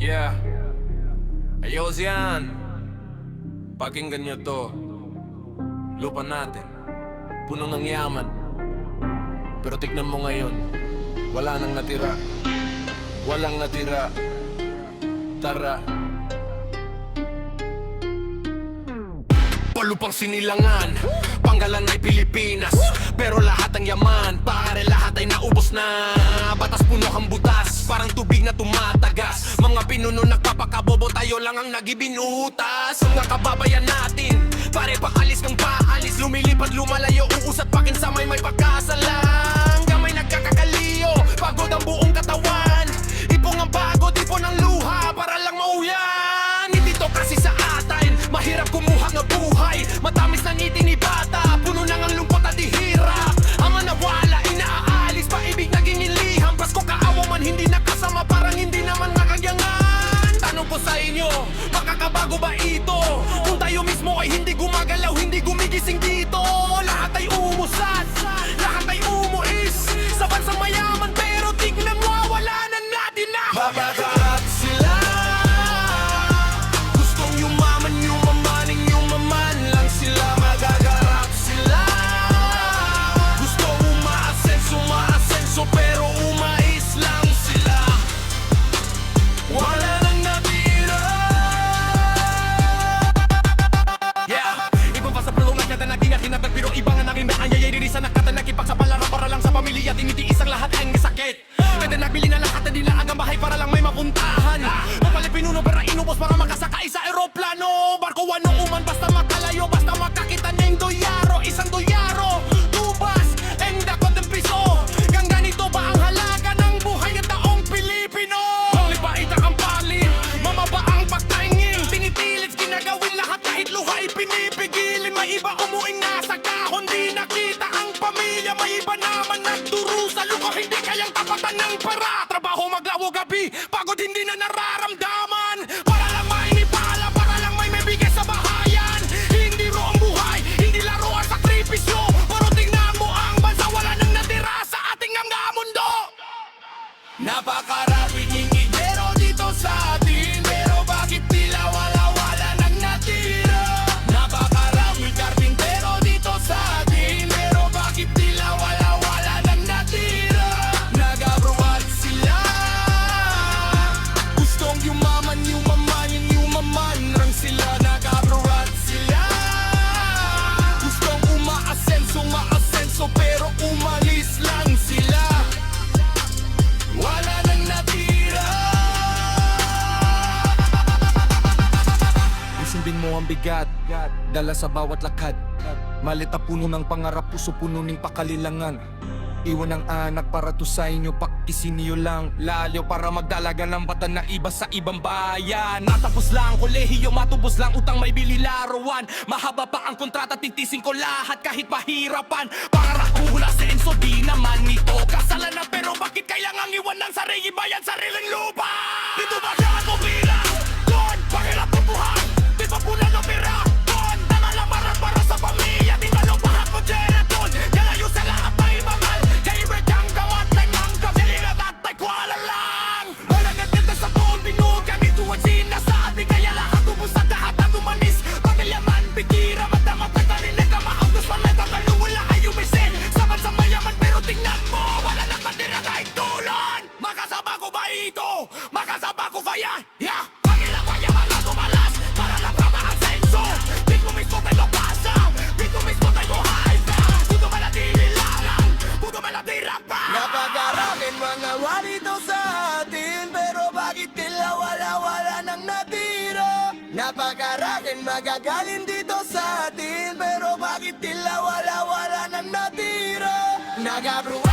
Yeah, ayos yan. Pakinggan nyo to. Lupa natin, puno ng yaman. Pero tignan mo ngayon, wala nang natira. Walang natira. Tara. Palupang sinilangan, panggalan ay Pilipinas. Pero lahat ang yaman, pare lahat ay naubos na. Batas puno kang butas, parang tubig na tumatagas. Mga pinuno nagpapakabobo, tayo lang ang nagibinutas. Mga kababayan natin, pare paalis kang paalis. Lumilipad lumalayo, uusat pakin sa may pagkasalang. Gamay nagkakakaliyo, pagod ang buong katawan. Ipong ang pagod, ipon ang luha, para lang mauyan. Hindi to kasi sa atin, mahirap kumuha ng buhay. Matamis na ngiti ni bata, puno na ang lungkot at ihirap. Ang nawala, inaalis, paibig naging iliham. Pasko kaawa man, hindi nakasama, parang hindi naman nakagyangan. Tanong ko sa inyo, makakabago ba ito? Kung tayo mismo ay hindi gumagalaw, hindi gumigising dito. Lahat ay umusad, lahat ay umuis sa bansang mayaman, pero tignan mo, wala na natin na. Babagat sila, gustong yumaman, yumamaning yumaman lang sila. Magagarap sila, gusto umaasenso, maasenso, pero umais lang sila. Wala nang natira. Yeah, ibang pa sa pulong nagkata naging atinatag, pero ibang ang naging naanyayay dirisa nakata nakipag sa palaran para lang sa pamilya. Tinitiis ang lahat ang sakit. Kaya nagbili na lahat na dilaan ang bahay para lang may mapuntahan. Mapalit pinuno para inubos para makasakay sa aeroplano. Barko ano uman basta makalayo, basta makakita ng dolyaro. Isang dolyaro, tubas, endakot ng piso. Kang ganito ba ang halaga ng buhay ng taong Pilipino? Ang lipait ang palit, mamaba ang pagtaingin. Tinitilit, ginagawin lahat kahit luha ipinipigilin. May iba umuing nasa kahon, di nakita ang pamilya. May iba naman nagturo sa luka, hindi kayang tapatan ng para. Trabaho maglawo gabi, pagod hindi na nararamdaman. Para lang may inipala, para lang may bigay sa bahayan. Hindi ro ang buhay, hindi laro ang sakripisyo. Pero tingnan mo ang bansa, wala nang natira sa ating mga mundo. Napakaraming ingeniero dito sa atin, pero bakit tila wala nang natira? Napakaraming karpintero dito sa atin, pero bakit tila wala nang natira? Nag-abroad sila, gustong yumaman, yumaman lang sila. Nag-abroad sila, gustong umaasenso, maasenso, pero umalis lang sila. Wala nang natira. Isundin mo ang bigat, dala sa bawat lakad. Malita puno ng pangarap, puso puno ng pakalilangan. Iwan ang anak para to sa inyo, pakisin niyo lang lalo para magdalaga ng bata na iba sa ibang bayan. Natapos lang kolehiyo, matubos lang utang, may bili laruan. Mahaba pa ang kontrata, titisin ko lahat kahit mahirapan. Pangarap ko hula sa enso, di naman ito kasalanan. Pero bakit kailangang iwan ng sarili bayan, sariling lupa? Dito ba siya ang pumila? Doon, pakirap ko buhay, di pa pula ng pira. Doon, tanga lang para sa pamilya. Di malong pahat mo dyan, doon, kalayo sa lahat may mangal. Kaibigan gawat ng mangka, siligat at ay kuala lang. Malagat ganda sa buong binugang, ito ang sinasabi. Kaya lahat ubus at lahat ang tumanis. Pagkalaman, bikira, matamat at tarinig ang mahagas. Paletang kalungula ay umisin sabat sa mayaman, pero tingnan mo, wala nang matira kahit tulon. Makasama ko ba ito? Makasama ko ba yan? Yeah! Pagkilapag yung mga tumalas para lang tama ang senso. Dito mismo tayo pasa, dito mismo tayo haisa. Puto malatili lang, puto malatira pa. Napakaraking mga walito sa atin, pero bakit tila wala nang natira? Napakaraking magagaling dito sa atin, pero bakit tila wala nang natira? Nag-abroad